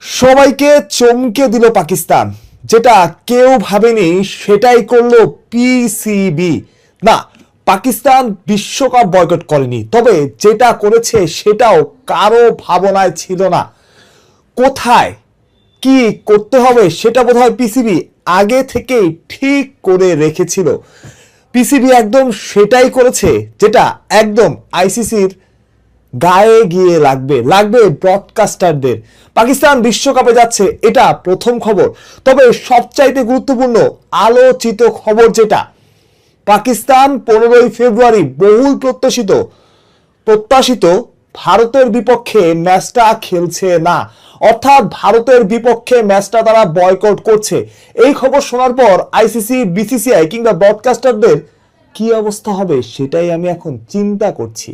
সবাইকে চমকে দিল পাকিস্তান, যেটা কেউ ভাবেনি সেটাই করলো পিসিবি। না, পাকিস্তান বিশ্বকাপ বয়কট করেনি, তবে যেটা করেছে সেটাও কারো ভাবনায় ছিল না। কোথায় কি করতে হবে সেটা বোধহয় পিসিবি আগে থেকেই ঠিক করে রেখেছিল। পিসিবি একদম সেটাই করেছে যেটা একদম আইসিসির গায়ে গিয়ে লাগবে ব্রডকাস্টারদের। পাকিস্তান বিশ্বকাপে যাচ্ছে, এটা প্রথম খবর। তবে সবচাইতে গুরুত্বপূর্ণ আলোচিত খবর যেটা, পাকিস্তান 15ই ফেব্রুয়ারি বহুল প্রত্যাশিত ভারতের বিপক্ষে ম্যাচটা খেলছে না, অর্থাৎ ভারতের বিপক্ষে ম্যাচটা তারা বয়কট করছে। এই খবর শোনার পর আইসিসি, বিসিসিআই কিংবা ব্রডকাস্টারদের কি অবস্থা হবে সেটাই আমি এখন চিন্তা করছি।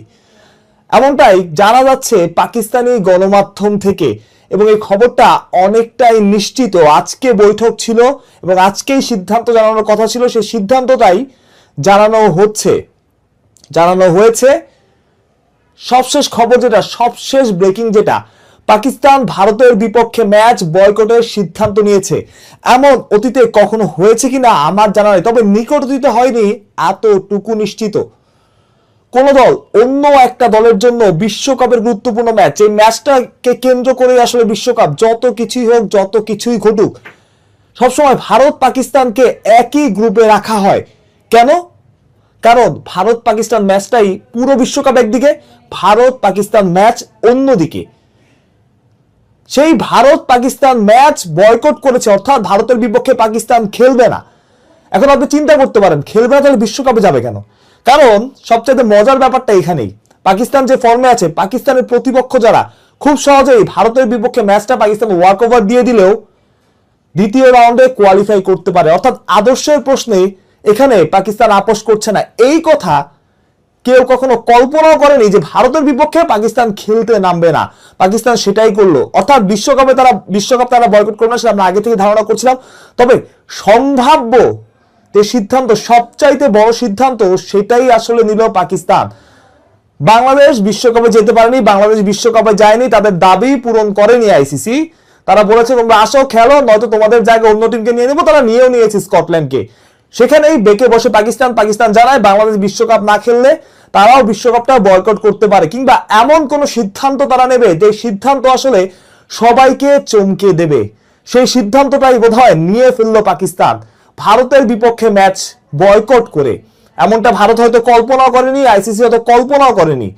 এমনটাই জানা যাচ্ছে পাকিস্তানি গণমাধ্যম থেকে, এবং এই খবরটা অনেকটাই নিশ্চিত। আজকে বৈঠক ছিল এবং আজকেই সিদ্ধান্ত জানানোর কথা ছিল, সেই সিদ্ধান্তটাই জানানো হয়েছে। সবশেষ খবর যেটা, সবশেষ ব্রেকিং যেটা, পাকিস্তান ভারতের বিপক্ষে ম্যাচ বয়কটের সিদ্ধান্ত নিয়েছে। এমন অতীতে কখনো হয়েছে কিনা আমার জানা নেই, তবে নিকট অতীতে হয়নি এতটুকু নিশ্চিত। কোন দল অন্য একটা দলের জন্য বিশ্বকাপের গুরুত্বপূর্ণ ম্যাচ, এই ম্যাচটাকে কেন্দ্র করে আসলে বিশ্বকাপ যত কিছুই হোক, যত কিছুই ঘটুক, সবসময় ভারত পাকিস্তানকে একই গ্রুপে রাখা হয়। কেন? কারণ ভারত পাকিস্তান ম্যাচটাই পুরো বিশ্বকাপ একদিকে, ভারত পাকিস্তান ম্যাচ অন্যদিকে। সেই ভারত পাকিস্তান ম্যাচ বয়কট করেছে, অর্থাৎ ভারতের বিপক্ষে পাকিস্তান খেলবে না। এখন আপনি চিন্তা করতে পারেন, খেলবে না তাহলে বিশ্বকাপে যাবে কেন? কারণ সবচেয়ে মজার ব্যাপারটা এখানেই, পাকিস্তান যে ফর্মে আছে, পাকিস্তানের প্রতিপক্ষ যারা, খুব সহজেই ভারতের বিপক্ষে ম্যাচটা পাকিস্তান ওয়াক ওভার দিয়ে দিলেও দ্বিতীয় রাউন্ডে কোয়ালিফাই করতে পারে। অর্থাৎ আদর্শের প্রশ্নে এখানে পাকিস্তান আপোষ করছে না। এই কথা কেউ কখনো কল্পনাও করেনি যে ভারতের বিপক্ষে পাকিস্তান খেলতে নামবে না। পাকিস্তান সেটাই করলো, অর্থাৎ বিশ্বকাপ তারা বয়কট করবে না, সেটা আমরা আগে থেকে ধারণা করছিলাম। তবে সম্ভাব্য যে সিদ্ধান্ত, সবচাইতে বড় সিদ্ধান্ত, সেটাই আসলে নিল পাকিস্তান। বাংলাদেশ বিশ্বকাপে যেতে পারেনি, বাংলাদেশ বিশ্বকাপে যায়নি, তাদের দাবি পূরণ করেনি আইসিসি। তারা বলেছে তোমরা আসো খেলো, নয়তো তোমাদের জায়গায় অন্য টিমকে নিয়ে নেবো। তারা নিয়েও নিয়েছে স্কটল্যান্ডকে। সেখানেই বেঁকে বসে পাকিস্তান জানায় বাংলাদেশ বিশ্বকাপ না খেললে তারাও বিশ্বকাপটা বয়কট করতে পারে, কিংবা এমন কোন সিদ্ধান্ত তারা নেবে যে সিদ্ধান্ত আসলে সবাইকে চমকে দেবে। সেই সিদ্ধান্তটাই বোধহয় নিয়ে ফেললো পাকিস্তান, ভারতের বিপক্ষে ম্যাচ বয়কট করে। এমনটা ভারত হয়তো কল্পনাও করেনি, আইসিসি হয়তো কল্পনাও করেনি,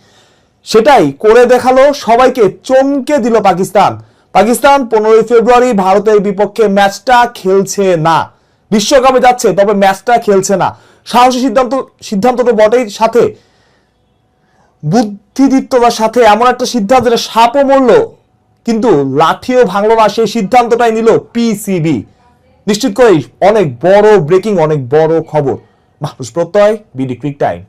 সেটাই করে দেখালো, সবাইকে চমকে দিল পাকিস্তান। 15ই ফেব্রুয়ারি ভারতের বিপক্ষে ম্যাচটা খেলছে না, বিশ্বকাপে যাচ্ছে তবে ম্যাচটা খেলছে না। সাহসী সিদ্ধান্ত তো বটেই, সাথে বুদ্ধিদীপ্ততার সাথে এমন একটা সিদ্ধান্ত যেটা সাপও মরলো কিন্তু লাঠিও ভাঙলো না, সেই সিদ্ধান্তটাই নিল পিসিবি। নিশ্চিত করেই অনেক বড় ব্রেকিং, অনেক বড় খবর। মাহফুজ প্রত্যয়, বিডি ক্রিক টাইম।